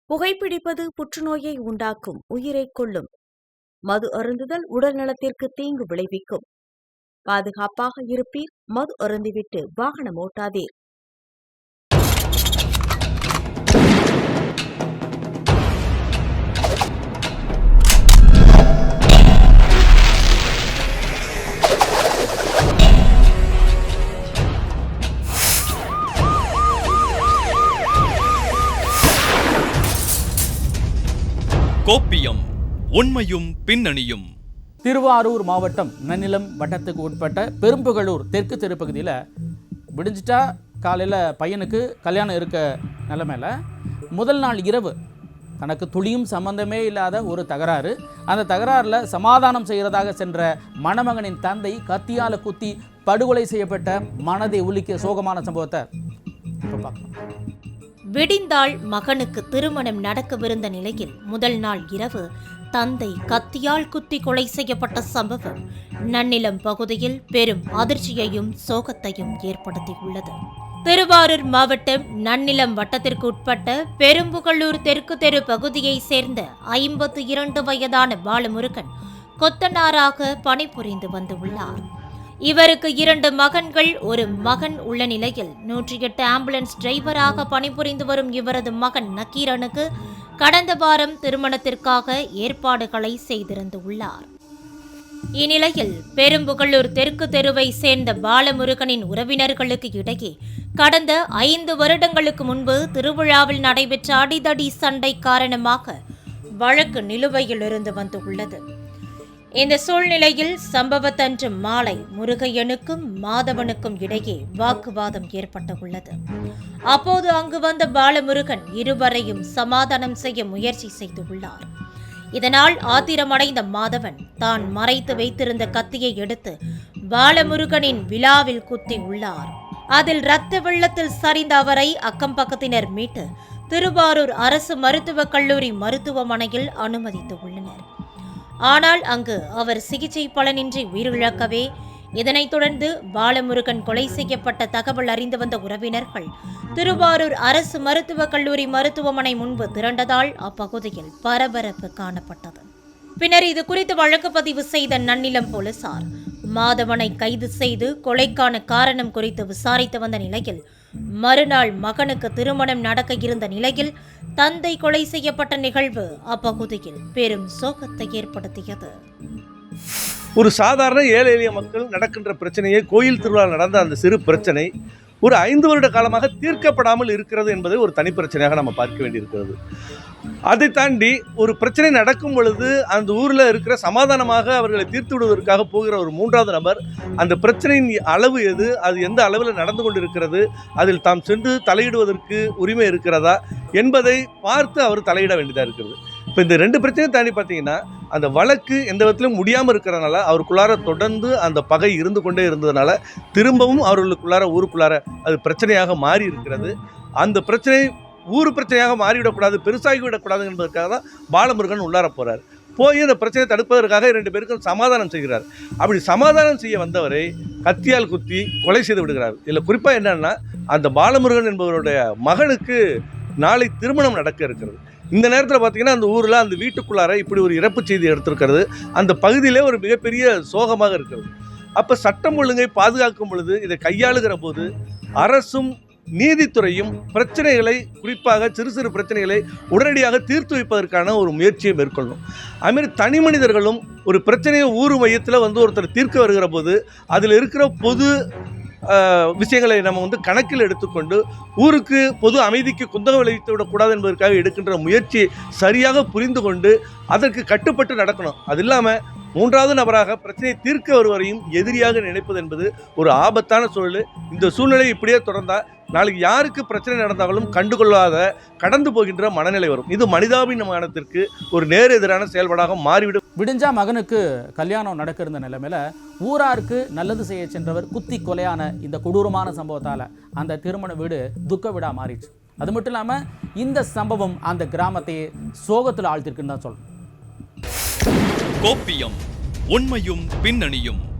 புகைப்பிடிப்பது புற்றுநோயை உண்டாக்கும், உயிரைக் கொல்லும். மது அருந்துதல் உடல் நலத்திற்கு தீங்கு விளைவிக்கும். பாதுகாப்பாக இருப்பீர், மது அருந்திவிட்டு வாகனம் ஓட்டாதீர். கோப்பியம், உண்மையும் பின்னணியும். திருவாரூர் மாவட்டம் நன்னிலம் வட்டத்துக்கு உட்பட்ட பெரும்புகளூர் தெற்கு தெருப்பகுதியில் விடிஞ்சிட்டா காலையில் பையனுக்கு கல்யாணம் இருக்க நிலைமையில் முதல் நாள் இரவு தனக்கு துளியும் சம்பந்தமே இல்லாத ஒரு தகராறு. அந்த தகராறில் சமாதானம் செய்கிறதாக சென்ற மணமகனின் தந்தை கத்தியால் குத்தி படுகொலை செய்யப்பட்ட மனதை உலுக்கிய சோகமான சம்பவத்தை இப்போ பார்க்கலாம். விடிந்தால் மகனுக்கு திருமணம் நடக்கவிருந்த நிலையில் முதல் நாள் இரவு தந்தை கத்தியால் குத்தி கொலை செய்யப்பட்ட சம்பவம் நன்னிலம் பகுதியில் பெரும் அதிர்ச்சியையும் சோகத்தையும் ஏற்படுத்தியுள்ளது. திருவாரூர் மாவட்டம் நன்னிலம் வட்டத்திற்கு உட்பட்ட பெரும்புகளூர் தெற்கு தெரு பகுதியைச் சேர்ந்த 52 வயதான பாலமுருகன் கொத்தனாராக பணிபுரிந்து வந்துள்ளார். இவருக்கு 2 மகன்கள், ஒரு மகன் உள்ள நிலையில் 108 ஆம்புலன்ஸ் டிரைவராக பணிபுரிந்து வரும் இவரது மகன் நக்கீரனுக்கு கடந்த வாரம் திருமணத்திற்காக ஏற்பாடுகளை செய்திருந்துள்ளார். இந்நிலையில் பெரும்புகளூர் தெற்கு தெருவை சேர்ந்த பாலமுருகனின் உறவினர்களுக்கு இடையே கடந்த 5 வருடங்களுக்கு முன்பு திருவிழாவில் நடைபெற்ற அடிதடி சண்டை காரணமாக வழக்கு நிலுவையில் இருந்து வந்துள்ளது. இந்த சூழ்நிலையில் சம்பவத்தன்று மாலை முருகையனுக்கும் மாதவனுக்கும் இடையே வாக்குவாதம் ஏற்பட்டுள்ளது. அப்போது அங்கு வந்த பாலமுருகன் இருவரையும் சமாதானம் செய்ய முயற்சி செய்துள்ளார். இதனால் ஆத்திரமடைந்த மாதவன் தான் மறைத்து வைத்திருந்த கத்தியை எடுத்து பாலமுருகனின் விழாவில் குத்தி உள்ளார். அதில் இரத்த வெள்ளத்தில் சரிந்த அவரை அக்கம் பக்கத்தினர் மீட்டு திருவாரூர் அரசு மருத்துவக் கல்லூரி மருத்துவமனையில் அனுமதித்து உள்ளனர். ஆனால் அங்கு அவர் சிகிச்சை பலனின்றி உயிரிழக்கவே, இதனைத் தொடர்ந்து பாலமுருகன் கொலை செய்யப்பட்ட தகவல் அறிந்து வந்த உறவினர்கள் திருவாரூர் அரசு மருத்துவக் கல்லூரி மருத்துவமனை முன்பு திரண்டதால் அப்பகுதியில் பரபரப்பு காணப்பட்டது. பின்னர் இது குறித்து வழக்கு பதிவு செய்த நன்னிலம் போலீசார் மாதவனை கைது செய்து கொலைக்கான காரணம் குறித்து விசாரித்து வந்த நிலையில் மறுநாள் மகனுக்கு திருமணம் நடக்க இருந்த நிலையில் தந்தை கொலை செய்யப்பட்ட நிகழ்வு அப்பகுதியில் பெரும் சோகத்தை ஏற்படுத்தியது. ஒரு சாதாரண ஏழை எளிய மக்கள் நடக்கின்ற பிரச்சனையை, கோயில் திருவிழா நடந்த அந்த சிறு பிரச்சனை ஒரு 5 வருட காலமாக தீர்க்கப்படாமல் இருக்கிறது என்பதை ஒரு தனி பிரச்சனையாக நம்ம பார்க்க வேண்டியிருக்கிறது. அதை தாண்டி ஒரு பிரச்சனை நடக்கும் பொழுது அந்த ஊரில் இருக்கிற சமாதானமாக அவர்களை தீர்த்து விடுவதற்காக போகிற ஒரு 3வது நபர் அந்த பிரச்சனையின் அளவு எது, அது எந்த அளவில் நடந்து கொண்டிருக்கிறது, அதில் தாம் சென்று தலையிடுவதற்கு உரிமை இருக்கிறதா என்பதை பார்த்து அவர் தலையிட வேண்டியதாக இருக்கிறது. இப்போ இந்த 2 பிரச்சனையும் தாண்டி பார்த்தீங்கன்னா அந்த வழக்கு எந்த விதத்திலும் முடியாமல் இருக்கிறதுனால அவருக்குள்ளார தொடர்ந்து அந்த பகை இருந்து கொண்டே இருந்ததுனால திரும்பவும் அவர்களுக்குள்ளார ஊருக்குள்ளார அது பிரச்சனையாக மாறி இருக்கிறது. அந்த பிரச்சனை ஊர் பிரச்சனையாக மாறிவிடக்கூடாது, பெருசாகி விடக்கூடாது என்பதற்காக தான் பாலமுருகன் உள்ளார போகிறார். போய் அந்த பிரச்சனையை தடுப்பதற்காக 2 பேருக்கும் சமாதானம் செய்கிறார். அப்படி சமாதானம் செய்ய வந்தவரை கத்தியால் குத்தி கொலை செய்து விடுகிறார். இதில் குறிப்பாக என்னன்னா, அந்த பாலமுருகன் என்பவருடைய மகனுக்கு நாளை திருமணம் நடக்க இருக்கிறது. இந்த நேரத்தில் பார்த்தீங்கன்னா அந்த ஊரில் அந்த வீட்டுக்குள்ளார இப்படி ஒரு இறப்பு செய்தி எடுத்திருக்கிறது அந்த பகுதியிலே ஒரு மிகப்பெரிய சோகமாக இருக்கிறது. அப்போ சட்டம் ஒழுங்கை பாதுகாக்கும் பொழுது இதை கையாளுகிற போது அரசும் நீதித்துறையும் பிரச்சனைகளை, குறிப்பாக சிறு சிறு பிரச்சனைகளை உடனடியாக தீர்த்து வைப்பதற்கான ஒரு முயற்சியை மேற்கொள்ளணும். அதுமாரி தனி மனிதர்களும் ஒரு பிரச்சனையை ஊர் மையத்தில் ஒருத்தர் தீர்க்க வருகிற போது அதில் இருக்கிற பொது விஷயங்களை நம்ம கணக்கில் எடுத்துக்கொண்டு ஊருக்கு பொது அமைதிக்கு குந்தகம் விளைவித்து விடக்கூடாது என்பதற்காக எடுக்கின்ற முயற்சி சரியாக புரிந்து கொண்டு அதற்கு கட்டுப்பட்டு நடக்கணும். அது இல்லாமல் 3வது நபராக பிரச்சனையை தீர்க்க வருவரையும் எதிரியாக நினைப்பது என்பது ஒரு ஆபத்தான சூழல். இந்த சூழ்நிலை இப்படியே தொடர்ந்தால் நாளைக்கு யாருக்கு பிரச்சனை நடந்தாலும் கண்டுகொள்ளாத கடந்து போகின்ற மனநிலை வரும். இது மனிதாபிமானத்திற்கு ஒரு நேர் எதிரான செயல்பாடாக மாறிவிடும். விடிஞ்சா மகனுக்கு கல்யாணம் நடக்க இருந்த நிலைமையில ஊராருக்கு நல்லது செய்ய சென்றவர் குத்தி கொலையான இந்த கொடூரமான சம்பவத்தால் அந்த திருமண வீடு துக்க வீடா மாறிடுச்சு. அது மட்டும் இல்லாமல் இந்த சம்பவம் அந்த கிராமத்தையே சோகத்தில் ஆழ்த்திருக்குன்னு தான் சொல்லணும். கோப்பியம், உண்மையும் பின்னணியும்.